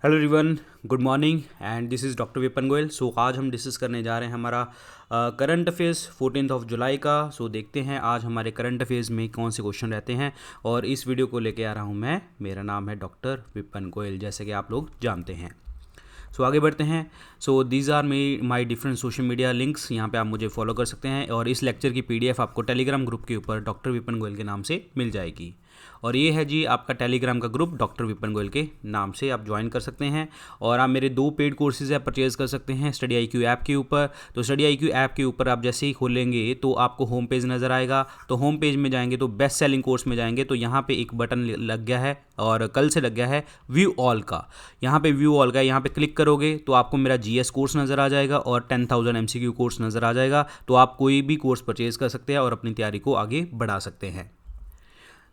Hello everyone, good morning and this is doctor Vipan Goyal. So आज हम discuss करने जा रहे हैं हमारा करंट अफेयर्स 14 जुलाई का। सो देखते हैं आज हमारे करंट अफेयर्स में कौन से क्वेश्चन रहते हैं और इस वीडियो को लेके आ रहा हूँ मैं। मेरा नाम है डॉक्टर विपन गोयल, जैसे कि आप लोग जानते हैं। सो आगे बढ़ते हैं। So these are my different social media links, यहाँ पे आप मुझे फॉलो कर सकते हैं और इस लेक्चर की PDF आपको टेलीग्राम ग्रुप के ऊपर डॉक्टर विपन गोयल के नाम से मिल जाएगी। और ये है जी आपका टेलीग्राम का ग्रुप डॉक्टर विपन गोयल के नाम से आप ज्वाइन कर सकते हैं। और आप मेरे 2 पेड कोर्सेज है परचेज़ कर सकते हैं स्टडी IQ ऐप के ऊपर। तो स्टडी IQ ऐप के ऊपर आप जैसे ही खोलेंगे तो आपको होम पेज नज़र आएगा। तो होम पेज में जाएंगे तो बेस्ट सेलिंग कोर्स में जाएंगे तो यहाँ पे एक बटन लग गया है और कल से लग गया है व्यू ऑल का। यहाँ पे व्यू ऑल का यहाँ पे क्लिक करोगे तो आपको मेरा GS कोर्स नज़र आ जाएगा और 10,000 MCQ कोर्स नज़र आ जाएगा। तो आप कोई भी कोर्स परचेज़ कर सकते हैं और अपनी तैयारी को आगे बढ़ा सकते हैं।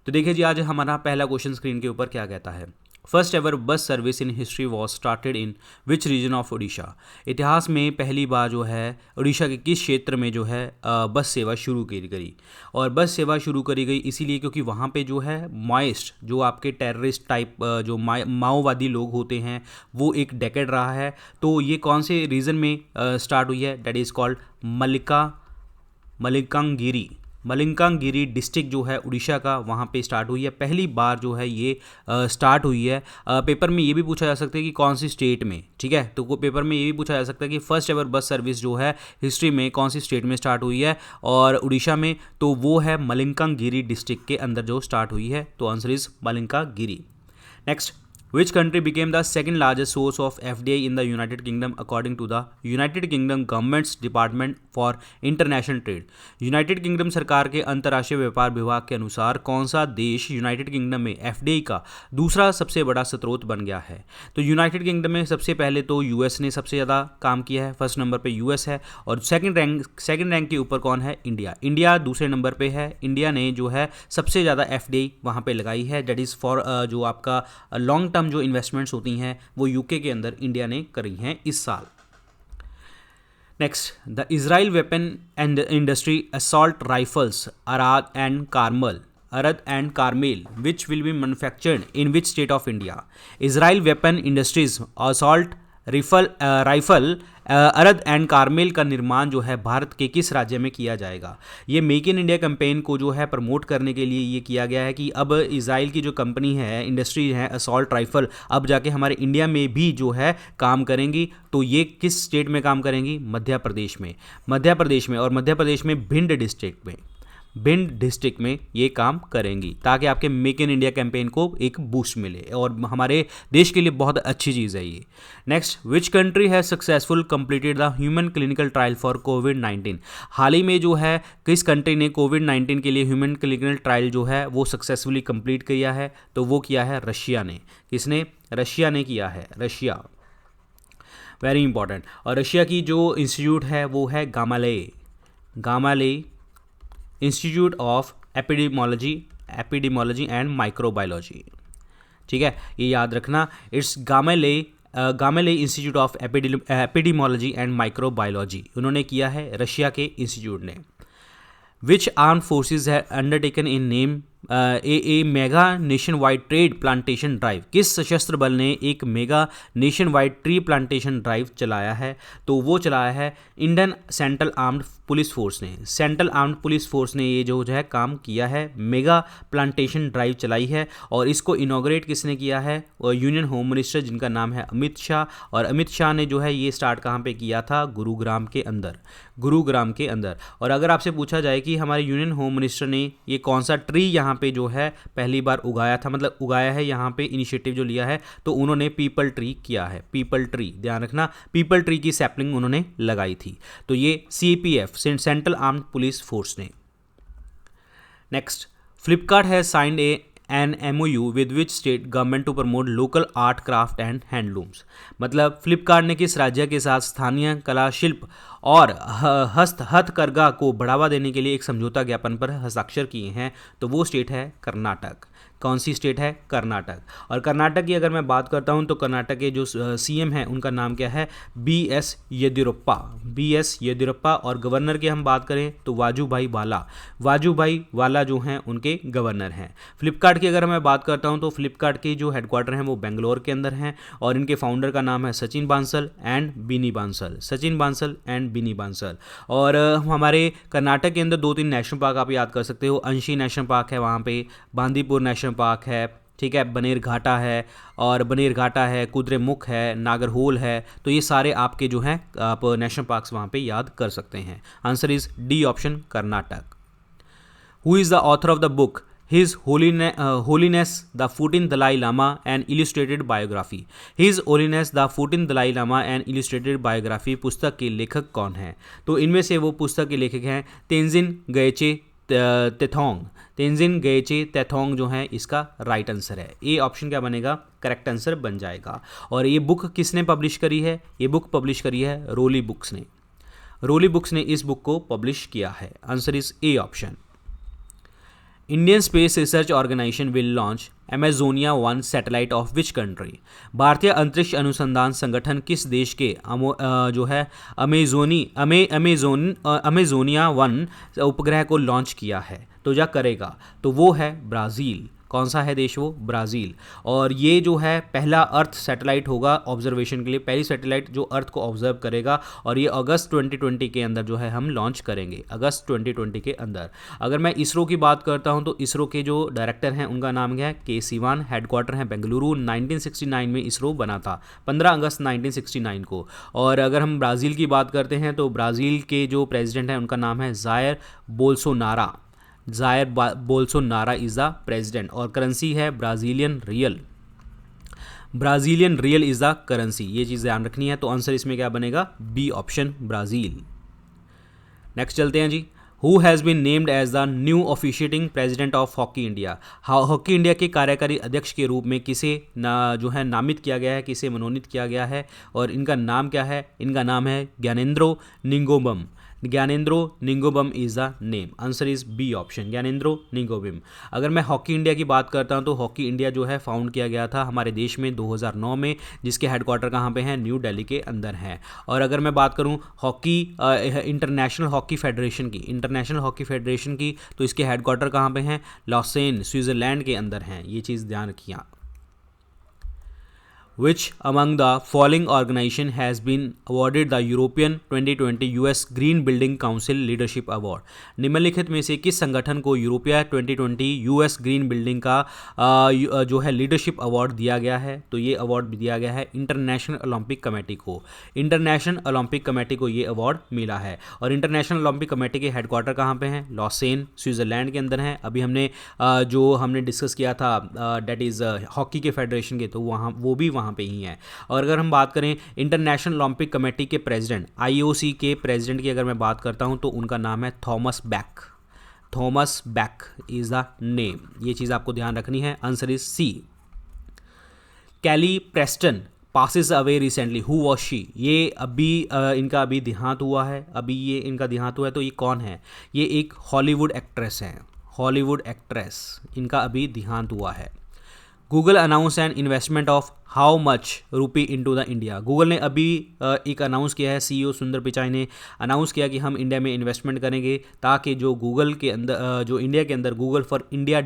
तो देखिए जी, आज हमारा पहला क्वेश्चन स्क्रीन के ऊपर क्या कहता है। First ever bus service in history was started in which region of Orissa. इतिहास में पहली बार जो है उड़ीसा के किस क्षेत्र में जो है बस सेवा शुरू की गई। और बस सेवा शुरू करी गई इसीलिए क्योंकि वहाँ पे जो है माओइस्ट जो आपके टेररिस्ट टाइप जो माओवादी लोग होते हैं वो एक डेकेड रहा है। तो ये कौन से रीजन में स्टार्ट हुई है, दैट इज़ कॉल्ड मलिकांगिरी डिस्ट्रिक्ट जो है उड़ीसा का, वहाँ पे स्टार्ट हुई है। पहली बार जो है ये स्टार्ट हुई है। पेपर में ये भी पूछा जा सकता है कि कौन सी स्टेट में, ठीक है। तो पेपर में ये भी पूछा जा सकता है कि फर्स्ट एवर बस सर्विस जो है हिस्ट्री में कौन सी स्टेट में स्टार्ट हुई है और उड़ीसा में, तो वो है मलिकांगिरी डिस्ट्रिक्ट के अंदर जो स्टार्ट हुई है। तो answer is Malkangiri. Next, which country became the second largest source of FDI in the United Kingdom according to the United Kingdom Government's Department for International Trade। United kingdom सरकार के अंतर्राष्ट्रीय व्यापार विभाग के अनुसार कौन सा देश यूनाइटेड किंगडम में FDI का दूसरा सबसे बड़ा स्रोत बन गया है। तो यूनाइटेड किंगडम में सबसे पहले तो US ने सबसे ज़्यादा काम किया है, फर्स्ट नंबर पे US है। और सेकंड रैंक के ऊपर कौन है, इंडिया दूसरे नंबर पे है। इंडिया ने जो है सबसे ज़्यादा FDI वहाँ पे लगाई है, दैट इज़ फॉर जो आपका लॉन्ग जो इन्वेस्टमेंट्स होती हैं वो UK के अंदर इंडिया ने करी हैं इस साल। Next, the Israel weapon and industry assault rifles Arad and Carmel which will be manufactured in which state of India. Israel weapon industries assault rifle Arad and Carmel का निर्माण जो है भारत के किस राज्य में किया जाएगा। ये मेक इन इंडिया कैंपेन को जो है प्रमोट करने के लिए ये किया गया है कि अब इजराइल की जो कंपनी है, इंडस्ट्री है असॉल्ट राइफल, अब जाके हमारे इंडिया में भी जो है काम करेंगी। तो ये किस स्टेट में काम करेंगी, मध्य प्रदेश में और मध्य प्रदेश में भिंड डिस्ट्रिक्ट में ये काम करेंगी ताकि आपके मेक इन इंडिया कैंपेन को एक बूस्ट मिले और हमारे देश के लिए बहुत अच्छी चीज़ है ये। नेक्स्ट, विच कंट्री है successful completed the human clinical trial for कोविड-19। हाल ही में जो है किस कंट्री ने कोविड-19 के लिए ह्यूमन क्लिनिकल ट्रायल जो है वो सक्सेसफुली कंप्लीट किया है, तो वो किया है रशिया ने। किसने, रशिया ने किया है, रशिया, वेरी इंपॉर्टेंट। और रशिया की जो इंस्टीट्यूट है वो है Gamaleya institute of epidemiology and microbiology, ठीक है, ये याद रखना। It's Gamaleya institute of epidemiology and microbiology, उन्होंने किया है रशिया के इंस्टीट्यूट ने। विच आर्म्ड फोर्सेज है undertaken in name a mega nationwide trade plantation drive. किस सशस्त्र बल ने एक mega nationwide tree plantation drive चलाया है, तो वो चलाया है Indian central armed police force ने ये जो है काम किया है, मेगा प्लांटेशन ड्राइव चलाई है। और इसको इनॉग्रेट किसने किया है, यूनियन होम मिनिस्टर जिनका नाम है अमित शाह। और अमित शाह ने जो है ये स्टार्ट कहाँ पे किया था, गुरुग्राम के अंदर। और अगर आपसे पूछा जाए कि हमारे यूनियन होम मिनिस्टर ने ये कौन सा ट्री यहाँ पे जो है पहली बार उगाया था, मतलब उगाया है यहाँ पे, इनिशिएटिव जो लिया है, तो उन्होंने पीपल ट्री किया है। पीपल ट्री, ध्यान रखना, पीपल ट्री की सैपलिंग उन्होंने लगाई थी। तो ये CAPF central armed police force ने। Next, Flipkart has signed an MOU with which state government to promote local art craft and handlooms. मतलब फ्लिपकार्ट ने किस राज्य के साथ स्थानीय कला शिल्प और हथकरघा को बढ़ावा देने के लिए एक समझौता ज्ञापन पर हस्ताक्षर किए हैं, तो वो स्टेट है कर्नाटक। कौन सी स्टेट है? कर्नाटक। और कर्नाटक की अगर मैं बात करता हूँ तो कर्नाटक के जो सीएम हैं उनका नाम क्या है? BS येदियुरप्पा। BS येदियुरप्पा। और गवर्नर की हम बात करें तो वाजूभाई वाला। वाजूभाई वाला जो हैं उनके गवर्नर हैं। फ्लिपकार्ट की अगर मैं बात करता हूँ तो फ्लिपकार्ट की जो हेडक्वार्टर हैं वो बेंगलोर के अंदर हैं और इनके फाउंडर का नाम है Sachin Bansal and Binny Bansal. Sachin Bansal and बिनी बांसल। और हमारे कर्नाटक के अंदर 2-3 नेशनल पार्क आप याद कर सकते हो। अंशी नेशनल पार्क है वहाँ पे, बांदीपुर नेशनल पार्क है, ठीक है, बनेरघाटा है, और बनेरघाटा है, कुद्रेमुख है, नागरहोल है। तो ये सारे आपके जो हैं आप नेशनल पार्क्स वहाँ पे याद कर सकते हैं। Answer is D option, Karnataka. Who is the author of the book His Holiness the 14th Dalai Lama and Illustrated Biography? His Holiness the 14th Dalai Lama and Illustrated Biography पुस्तक के लेखक कौन हैं? तो इनमें से वो पुस्तक के लेखक हैं तेंजिन गयचे तेथोंग। तेंजिन गयचे तेथोंग जो है इसका राइट आंसर है। ए ऑप्शन क्या बनेगा? करेक्ट आंसर बन जाएगा। और ये बुक किसने पब्लिश करी है? ये बुक पब्लिश करी है रोली बुक्स ने। रोली बुक्स ने इस बुक को पब्लिश किया है। Answer is A option. Indian space research organisation will launch Amazonia 1 satellite of which country? भारतीय अंतरिक्ष अनुसंधान संगठन किस देश के जो है अमेजोनिया 1 उपग्रह को लॉन्च किया है तो या करेगा? तो वो है ब्राज़ील। कौन सा है देश वो? ब्राज़ील। और ये जो है पहला अर्थ सैटेलाइट होगा ऑब्जर्वेशन के लिए, पहली सैटेलाइट जो अर्थ को ऑब्जर्व करेगा, और ये अगस्त 2020 के अंदर जो है हम लॉन्च करेंगे, अगस्त 2020 के अंदर। अगर मैं इसरो की बात करता हूँ तो इसरो के जो डायरेक्टर हैं उनका नाम क्या है? के सिवान। हेडक्वार्टर है बेंगलुरु। 1969 में इसरो बना था, 15 अगस्त 1969 को। और अगर हम ब्राज़ील की बात करते हैं तो ब्राज़ील के जो प्रेसिडेंट हैं उनका नाम है Jair Bolsonaro. Jair Bolsonaro is the president. और करेंसी है Brazilian real. Brazilian real is the currency. ये चीज़ ध्यान रखनी है। तो आंसर इसमें क्या बनेगा? B option, Brazil. नेक्स्ट चलते हैं जी। Who has been named as the new officiating president of hockey India? Hockey India के कार्यकारी अध्यक्ष के रूप में किसे जो है नामित किया गया है, किसे मनोनीत किया गया है? और इनका नाम क्या है? इनका नाम है Gyanendro Ningombam. Gyanendro Ningombam is the name. Answer is B option, Gyanendro Ningombam. अगर मैं हॉकी इंडिया की बात करता हूं तो हॉकी इंडिया जो है फाउंड किया गया था हमारे देश में 2009 में, जिसके हेडक्वार्टर कहां पे हैं? न्यू दिल्ली के अंदर हैं। और अगर मैं बात करूं हॉकी इंटरनेशनल हॉकी फेडरेशन की तो इसके हेडक्वार्टर कहां पे हैं? लॉसेन, स्विट्जरलैंड के अंदर हैं। ये चीज़ ध्यान रखिए। Which among the following organization has been awarded the European 2020 US Green Building Council Leadership Award? निम्नलिखित में से किस संगठन को यूरोपिया 2020 US ग्रीन बिल्डिंग का जो है लीडरशिप अवार्ड दिया गया है? तो ये अवार्ड दिया गया है इंटरनेशनल ओलंपिक कमेटी को। इंटरनेशनल ओलंपिक कमेटी को ये अवार्ड मिला है। और इंटरनेशनल ओलंपिक कमेटी के हेडक्वार्टर कहाँ पे हैं? लॉसेन, स्विट्जरलैंड के अंदर हैं। अभी हमने डिस्कस किया था डेट इज़ हॉकी के फेडरेशन के, तो वो भी वहाँ पे ही हैं। और अगर हम बात करें इंटरनेशनल ओलंपिक कमेटी के प्रेसिडेंट, IOC के प्रेसिडेंट की अगर मैं बात करता हूं तो उनका नाम है Thomas Bach. Thomas Bach is the name. ये चीज़ आपको ध्यान रखनी है। Answer is C. Kelly Preston passes away recently, who was she? ये अभी इनका अभी देहांत हुआ है। तो ये कौन है? ये एक हॉलीवुड एक्ट्रेस हैं। हॉलीवुड एक्ट्रेस, इनका अभी देहांत हुआ है। Google announce an investment of how much rupee into the India? Google ने अभी एक अनाउंस किया है, CEO सुंदर पिचाई ने अनाउंस किया कि हम इंडिया में इन्वेस्टमेंट करेंगे ताकि जो गूगल के अंदर जो इंडिया के अंदर Google for India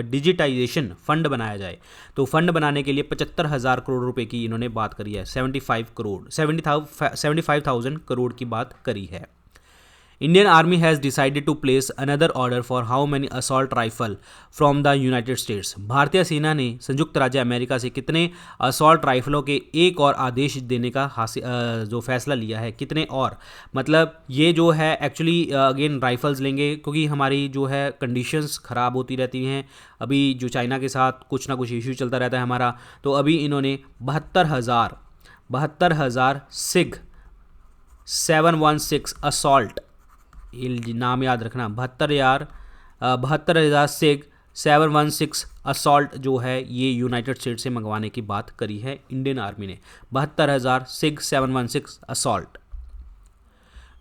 digitisation fund बनाया जाए। तो फंड बनाने के लिए 75,000 करोड़ रुपए की इन्होंने बात करी है। 75,000 करोड़ की बात करी है। Indian Army has decided to place another order for how many assault rifle from the United States? भारतीय सेना ने संयुक्त राज्य अमेरिका से कितने असॉल्ट राइफलों के एक और आदेश देने का जो फैसला लिया है? कितने और, मतलब ये जो है एक्चुअली अगेन राइफल्स लेंगे क्योंकि हमारी जो है कंडीशंस ख़राब होती रहती हैं। अभी जो चाइना के साथ कुछ ना कुछ इशू चलता रहता है हमारा, तो अभी इन्होंने 72,000 सिग 716 असॉल्ट, ये नाम याद रखना, 72,000 सिग 716 असॉल्ट जो है ये यूनाइटेड स्टेट्स से मंगवाने की बात करी है इंडियन आर्मी ने। 72,000 सिग 716 assault.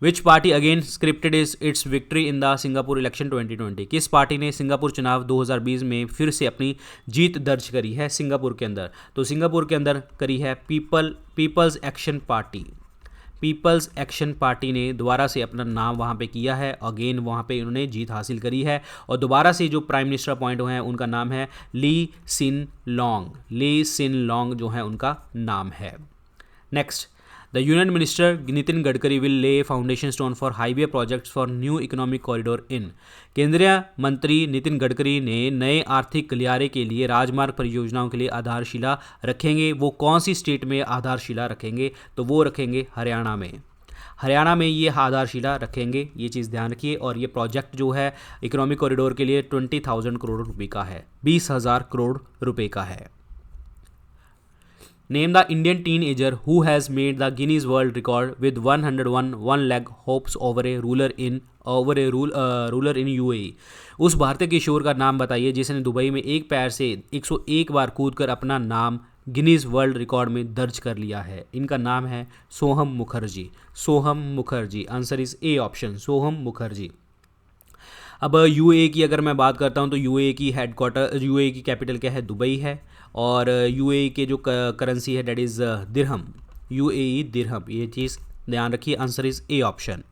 Which party again scripted is it's victory in the Singapore election 2020? किस पार्टी ने सिंगापुर चुनाव 2020 में फिर से अपनी जीत दर्ज करी है सिंगापुर के अंदर? तो सिंगापुर के अंदर करी है peoples action party. Peoples action party ने दोबारा से अपना नाम वहाँ पे किया है, अगेन वहाँ पे उन्होंने जीत हासिल करी है। और दोबारा से जो प्राइम मिनिस्टर अपॉइंट हुए हैं उनका नाम है ली सिन लॉन्ग जो है उनका नाम है। Next, the union minister Nitin Gadkari will lay foundation stone for highway projects for new economic corridor इन। केंद्रीय मंत्री नितिन गडकरी ने नए आर्थिक गलियारे के लिए राजमार्ग परियोजनाओं के लिए आधारशिला रखेंगे। वो कौन सी स्टेट में आधारशिला रखेंगे? तो वो रखेंगे हरियाणा में। हरियाणा में ये आधारशिला रखेंगे, ये चीज़ ध्यान रखिए। और ये प्रोजेक्ट जो है इकोनॉमिक कॉरिडोर के लिए 20,000 करोड़ रुपये का है, 20,000 करोड़ रुपये का है। Name the Indian teenager who has made the Guinness World Record with 101 one-leg hops over a ruler in UAE। उस भारतीय किशोर का नाम बताइए जिसने दुबई में एक पैर से 101 बार कूदकर अपना नाम गिनीज वर्ल्ड रिकॉर्ड में दर्ज कर लिया है। इनका नाम है Soham Mukherjee. Answer is A option, Soham Mukherjee. अब यूएई की अगर मैं बात करता हूं तो यूएई की कैपिटल क्या है? दुबई है। और यूएई के जो करेंसी है डेट इज़ दिरहम, यूएई दिरहम, ये चीज़ ध्यान रखिए। Answer is A option.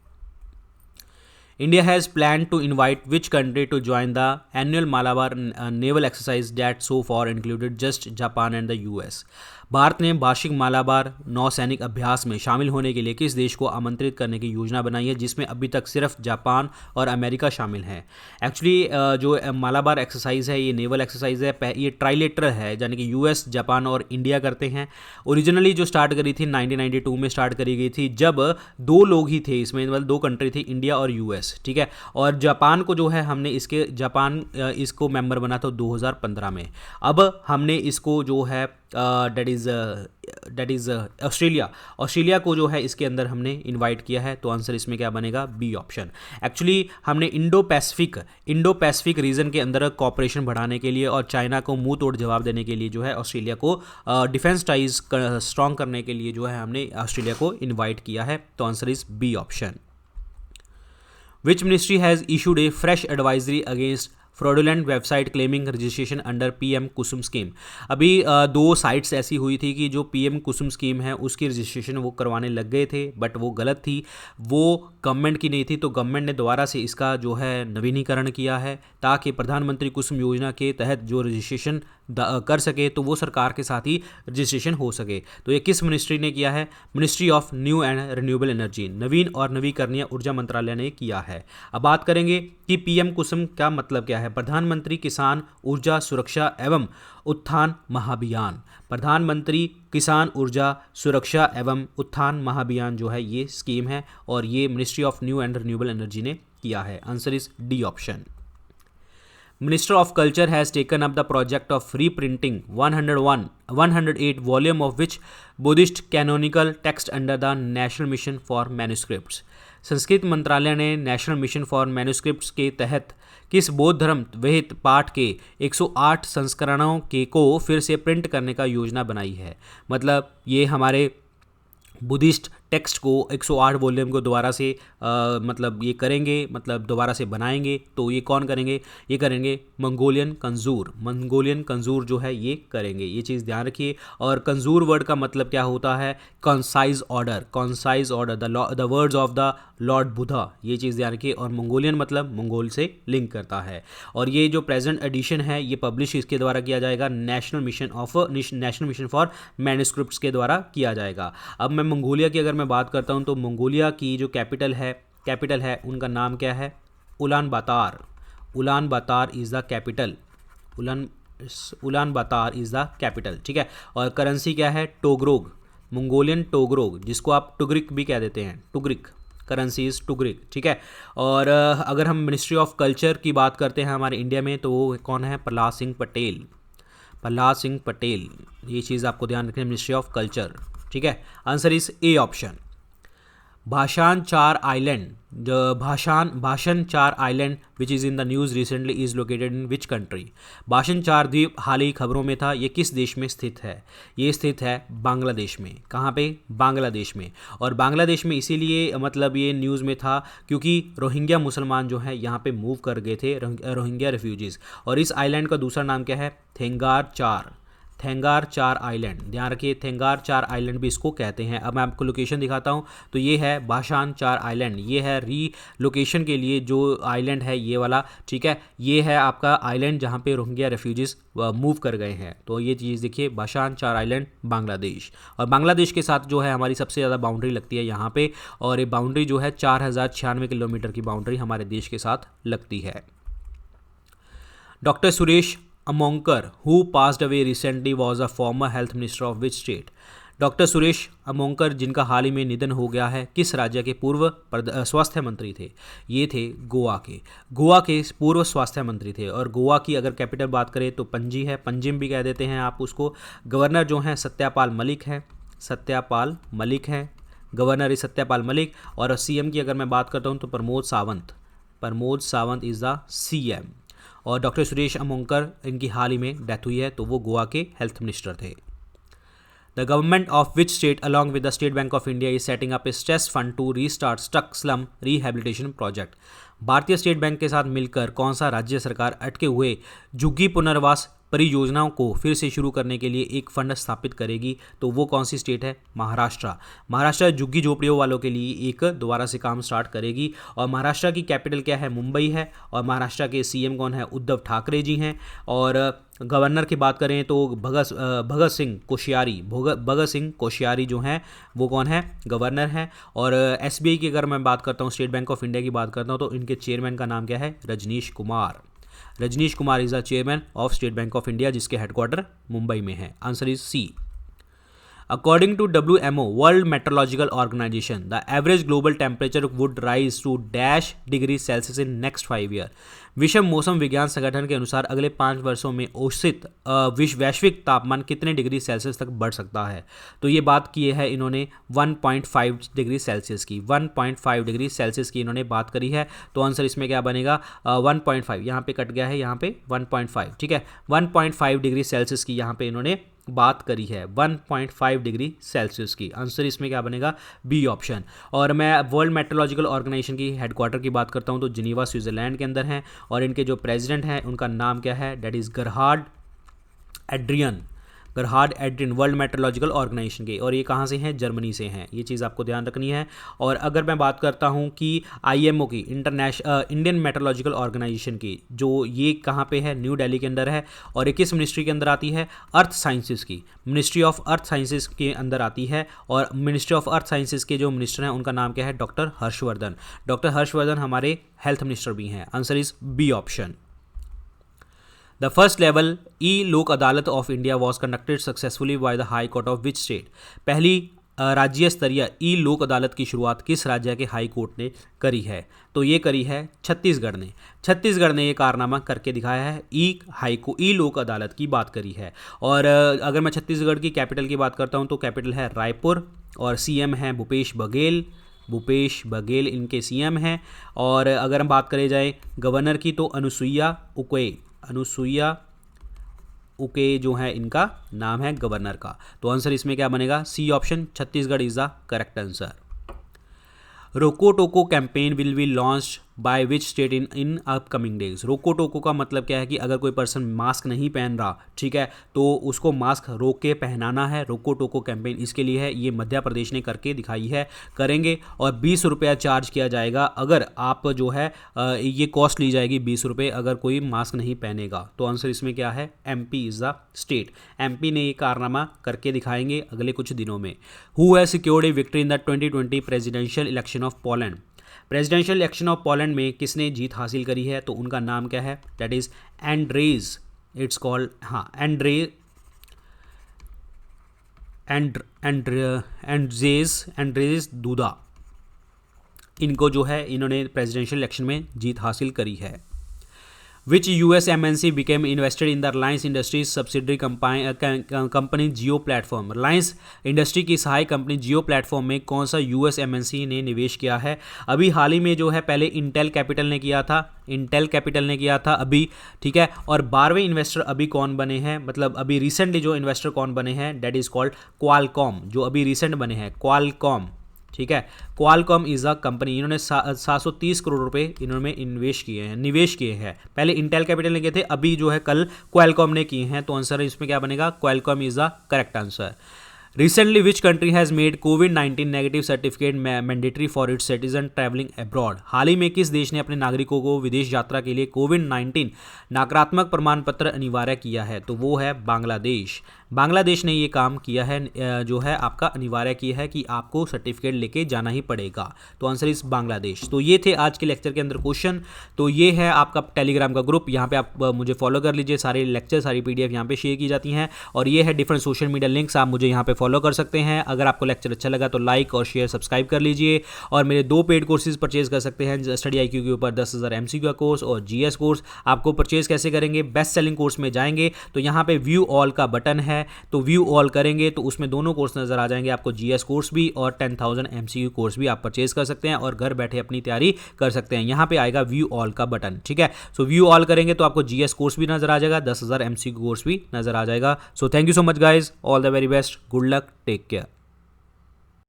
India has planned to invite which country to join the annual Malabar naval exercise that so far included just Japan and the US? Bharat ने वार्षिक मालाबार नौसैनिक अभ्यास में शामिल होने के लिए किस देश को आमंत्रित करने की योजना बनाई है जिसमें अभी तक सिर्फ जापान और अमेरिका शामिल हैं? एक्चुअली जो मालाबार एक्सरसाइज है ये नेवल एक्सरसाइज है, ये ट्राइलेटरल है, यानी कि यूएस, जापान और इंडिया करते हैं। ओरिजिनली जो स्टार्ट करी थी 1992 में स्टार्ट करी गई थी, जब दो लोग ही थे इसमें, मतलब दो कंट्री थी, इंडिया और यूएस, ठीक है। और जापान को जो है हमने इसको मेंबर बना था 2015 में। अब हमने इसको जो है डेट इज़ ऑस्ट्रेलिया को जो है इसके अंदर हमने इनवाइट किया है। तो आंसर इसमें क्या बनेगा? B option. एक्चुअली हमने इंडो पैसिफिक रीजन के अंदर कॉपरेशन बढ़ाने के लिए और चाइना को मुंह तोड़ जवाब देने के लिए जो है ऑस्ट्रेलिया को डिफेंस टाइज स्ट्रॉन्ग करने के लिए जो है हमने ऑस्ट्रेलिया को इन्वाइट किया है। तो answer is B option. Which ministry has issued a fresh advisory against fraudulent website claiming registration under PM Kusum scheme? अभी दो साइट्स ऐसी हुई थी कि जो पीएम कुसुम स्कीम है उसकी रजिस्ट्रेशन वो करवाने लग गए थे, बट वो गलत थी, वो गवर्नमेंट की नहीं थी। तो गवर्नमेंट ने दोबारा से इसका जो है नवीनीकरण किया है ताकि प्रधानमंत्री कुसुम योजना के तहत जो रजिस्ट्रेशन कर सके तो वो सरकार के साथ ही रजिस्ट्रेशन हो सके। तो ये किस मिनिस्ट्री ने किया है? Ministry of new and renewable energy, नवीन और नवीकरणीय ऊर्जा मंत्रालय ने किया है। अब बात करेंगे कि पीएम कुसुम का मतलब क्या है। प्रधानमंत्री किसान ऊर्जा सुरक्षा एवं उत्थान महाभियान, प्रधानमंत्री किसान ऊर्जा सुरक्षा एवं उत्थान महाभियान जो है ये स्कीम है और ये ministry of new and renewable energy ने किया है। Answer is D option. Minister of Culture has taken up the project of reprinting 108 volume of which Buddhist canonical text under the National Mission for Manuscripts? Sanskrit मंत्रालय ने national mission for manuscripts के तहत किस बौद्ध धर्म विहित पाठ के 108 संस्करणों के को फिर से प्रिंट करने का योजना बनाई है? मतलब ये हमारे बुद्धिस्ट टेक्स्ट को 108 वॉल्यूम को दोबारा से मतलब ये करेंगे, मतलब दोबारा से बनाएंगे। तो ये कौन करेंगे? ये करेंगे मंगोलियन कंजूर जो है ये करेंगे, ये चीज़ ध्यान रखिए। और कंजूर वर्ड का मतलब क्या होता है? Concise order, the words of the Lord Buddha, ये चीज़ ध्यान रखिए। और मंगोलियन मतलब मंगोल से लिंक करता है। और ये जो प्रेजेंट एडिशन है ये पब्लिश इसके द्वारा किया जाएगा नेशनल मिशन फॉर मैन्युस्क्रिप्ट्स के द्वारा किया जाएगा। अब मैं मंगोलिया की अगर मैं बात करता हूं तो मंगोलिया की जो कैपिटल है उनका नाम क्या है? Ulaanbaatar is the capital, Ulaanbaatar is the capital, ठीक है। और करेंसी क्या है? टोग्रोग, मंगोलियन टोग्रोग, जिसको आप टुग्रिक भी कह देते हैं, टुग्रिक, करेंसी इज़ टुग्रिक, ठीक है। और अगर हम मिनिस्ट्री ऑफ कल्चर की बात करते हैं हमारे इंडिया में तो वो कौन है? प्रहलाद सिंह पटेल, ये चीज़ आपको ध्यान रखनी है, मिनिस्ट्री ऑफ कल्चर, ठीक है। Answer is A option. भाषण चार आइलैंड, भाषण चार island which is in the news recently is located in which country. भाषण चार द्वीप हाल ही खबरों में था, ये किस देश में स्थित है? ये स्थित है बांग्लादेश में। कहाँ पे? बांग्लादेश में। और बांग्लादेश में इसीलिए मतलब ये न्यूज़ में था क्योंकि रोहिंग्या मुसलमान जो हैं यहाँ पे मूव कर गए थे, रोहिंग्या रेफ्यूजीज़। और इस आइलैंड का दूसरा नाम क्या है? थेंगार चार, थेंगार चार आइलैंड। ध्यान रखिए, थेंगार चार आइलैंड भी इसको कहते हैं। अब मैं आपको लोकेशन दिखाता हूँ। तो ये है भाषण चार आइलैंड, ये है री लोकेशन के लिए जो आइलैंड है ये वाला, ठीक है। ये है आपका आइलैंड जहाँ पे रोहिंग्या रेफ्यूजीज मूव कर गए हैं। तो ये चीज़ देखिए, भाषण चार आइलैंड बांग्लादेश। और बांग्लादेश के साथ जो है हमारी सबसे ज़्यादा बाउंड्री लगती है यहाँ पे, और ये बाउंड्री जो है 4096 किलोमीटर की बाउंड्री हमारे देश के साथ लगती है। Doctor Suresh Amonkar who passed away recently was a former health minister of which state. Doctor Suresh Amonkar जिनका हाल ही में निधन हो गया है, किस राज्य के पूर्व स्वास्थ्य मंत्री थे? ये थे गोवा के। गोवा के पूर्व स्वास्थ्य मंत्री थे। और गोवा की अगर कैपिटल बात करें तो पणजी है, पंजिम भी कह देते हैं आप उसको। गवर्नर जो हैं सत्यपाल मलिक हैं, सत्यपाल मलिक हैं, गवर्नर इज सत्यपाल मलिक। और सीएम की अगर मैं बात करता हूँ तो Pramod Sawant, Pramod Sawant is the CM. और डॉक्टर सुरेश अमोंकर इनकी हाल ही में डेथ हुई है, तो वो गोवा के हेल्थ मिनिस्टर थे। The government of which state along with the State Bank of India is setting up a stress fund to restart stuck slum rehabilitation project. भारतीय स्टेट बैंक के साथ मिलकर कौन सा राज्य सरकार अटके हुए झुग्गी पुनर्वास परियोजनाओं को फिर से शुरू करने के लिए एक फंड स्थापित करेगी? तो वो कौन सी स्टेट है? महाराष्ट्र। महाराष्ट्र झुग्गी झोपड़ियों वालों के लिए एक दोबारा से काम स्टार्ट करेगी। और महाराष्ट्र की कैपिटल क्या है? मुंबई है। और महाराष्ट्र के सीएम कौन है? उद्धव ठाकरे जी हैं। और गवर्नर की बात करें तो भगत सिंह कोश्यारी, भगत सिंह कोश्यारी जो हैं वो कौन है? गवर्नर हैं। और एसबीआई की अगर मैं बात करता हूँ, स्टेट बैंक ऑफ इंडिया की बात करता हूँ, तो इनके चेयरमैन का नाम क्या है? Rajneesh Kumar. Rajneesh Kumar is the chairman of State Bank of India, जिसके हेडक्वार्टर मुंबई में है। Answer is C. According to WMO, World Meteorological Organization, the average global temperature would rise to dash degree Celsius in next 5 years. विश्व मौसम विज्ञान संगठन के अनुसार अगले 5 वर्षों में औसत वैश्विक तापमान कितने डिग्री सेल्सियस तक बढ़ सकता है? तो ये बात की है इन्होंने 1.5 डिग्री सेल्सियस की, 1.5 डिग्री सेल्सियस की इन्होंने बात करी है। तो आंसर इसमें क्या बनेगा? 1.5, यहाँ पे कट गया है, यहाँ पे 1.5, ठीक है। 1.5 डिग्री सेल्सियस की यहाँ पे इन्होंने बात करी है, 1.5 डिग्री सेल्सियस की। आंसर इसमें क्या बनेगा? B option. और मैं वर्ल्ड मेट्रोलॉजिकल ऑर्गेनाइजेशन की हेडक्वार्टर की बात करता हूँ तो जिनीवा स्विट्जरलैंड के अंदर हैं। और इनके जो प्रेसिडेंट हैं उनका नाम क्या है? That is Gerhard Adrian, Gerhard Adrian, world meteorological organization के। और ये कहाँ से हैं? जर्मनी से हैं। ये चीज़ आपको ध्यान रखनी है। और अगर मैं बात करता हूँ कि आईएमओ की, इंडियन मेट्रोलॉजिकल ऑर्गेनाइजेशन की, जो ये कहाँ पे है? न्यू दिल्ली के अंदर है। और ये किस मिनिस्ट्री के अंदर आती है? अर्थ साइंसेस की, मिनिस्ट्री ऑफ अर्थ साइंसेस के अंदर आती है। और मिनिस्ट्री ऑफ अर्थ साइंसेस के जो मिनिस्टर हैं उनका नाम क्या है? डॉक्टर हर्षवर्धन। डॉक्टर हर्षवर्धन हमारे हेल्थ मिनिस्टर भी हैं। Answer is B option. The first level e Lok Adalat of India was conducted successfully by the high court of which state. पहली राज्य स्तरीय ई लोक अदालत की शुरुआत किस राज्य के हाई कोर्ट ने करी है? तो ये करी है छत्तीसगढ़ ने। छत्तीसगढ़ ने ये कारनामा करके दिखाया है, ई लोक अदालत की बात करी है। और अगर मैं छत्तीसगढ़ की कैपिटल की बात करता हूँ तो कैपिटल है रायपुर। और सीएम हैं भूपेश बघेल, भूपेश बघेल इनके सीएम हैं। और अगर हम बात करें जाए गवर्नर की तो अनुसुईया उके, अनुसुईया उके जो है इनका नाम है गवर्नर का। तो आंसर इसमें क्या बनेगा? C option, Chhattisgarh is the correct answer. Roko Toko campaign will be launched by which state in upcoming days. Roko Toko का मतलब क्या है कि अगर कोई पर्सन मास्क नहीं पहन रहा, ठीक है, तो उसको मास्क रोक के पहनाना है। रोको टोको कैंपेन इसके लिए है, ये मध्य प्रदेश ने करके दिखाई है, करेंगे। और 20 रुपया चार्ज किया जाएगा अगर आप जो है ये कॉस्ट ली जाएगी 20 रुपये अगर कोई मास्क नहीं पहनेगा। तो आंसर इसमें क्या है? MP is the state. MP ने ये कारनामा करके दिखाएंगे अगले कुछ दिनों में। Who has secured A victory in the 2020 presidential election of Poland. Presidential election of Poland में किसने जीत हासिल करी है? तो उनका नाम क्या है? दैट इज एंड्रेज, इट्स कॉल्ड, हाँ, एंड्रेज दूदा। इनको जो है इन्होंने प्रेसिडेंशियल इलेक्शन में जीत हासिल करी है। Which US MNC became invested in the Reliance Industries subsidiary company Jio platform? Reliance industry की सहायक कंपनी जियो प्लेटफॉर्म में कौन सा US MNC ने निवेश किया है? अभी हाल ही में जो है पहले इंटेल कैपिटल ने किया था अभी, ठीक है। और 12वें इन्वेस्टर अभी कौन बने हैं, मतलब अभी रिसेंटली जो इन्वेस्टर कौन बने हैं, डेट इज कॉल्ड क्वालकॉम, जो अभी रिसेंट बने हैं क्वालकॉम, ठीक है। क्वालकॉम इज अ कंपनी, इन्होंने 730 करोड़ रुपए इन्होंने निवेश किए हैं। पहले इंटेल कैपिटल ने किए थे, अभी जो है कल क्वालकॉम ने किए हैं। तो आंसर इसमें क्या बनेगा? Qualcomm is the correct answer. Recently, which country has made COVID-19 negative certificate mandatory for its citizen travelling abroad? हाल ही में किस देश ने अपने नागरिकों को विदेश यात्रा के लिए कोविड-19 नकारात्मक प्रमाण पत्र अनिवार्य किया है? तो वो है बांग्लादेश। बांग्लादेश ने ये काम किया है, जो है आपका अनिवार्य किया है कि आपको सर्टिफिकेट लेके जाना ही पड़ेगा। तो आंसर इस बांग्लादेश। तो ये थे आज के लेक्चर के अंदर क्वेश्चन। तो ये है आपका टेलीग्राम का ग्रुप, यहाँ पे आप मुझे फॉलो कर लीजिए। सारे लेक्चर, सारी PDF यहाँ पे शेयर की जाती हैं। और ये है डिफरेंट सोशल मीडिया लिंक्स, आप मुझे यहाँ पे फॉलो कर सकते हैं। अगर आपको लेक्चर अच्छा लगा तो लाइक और शेयर सब्सक्राइब कर लीजिए। और मेरे 2 पेड कोर्सेज परचेज कर सकते हैं, स्टडी IQ के ऊपर 10,000 MCQ का कोर्स और GS कोर्स। आपको परचेज कैसे करेंगे? बेस्ट सेलिंग कोर्स में जाएंगे तो यहाँ पे व्यू ऑल का बटन है, तो व्यू ऑल करेंगे तो उसमें दोनों कोर्स नजर आ जाएंगे आपको, GS कोर्स भी और 10,000 MCQ कोर्स भी आप परचेज कर सकते हैं और घर बैठे अपनी तैयारी कर सकते हैं। यहाँ पे आएगा व्यू ऑल का बटन, ठीक है। सो व्यू ऑल करेंगे तो आपको GS कोर्स भी नजर आ जाएगा, 10,000 MCQ कोर्स भी नजर आ जाएगा। So thank you so much guys, all the very best, good luck, take care.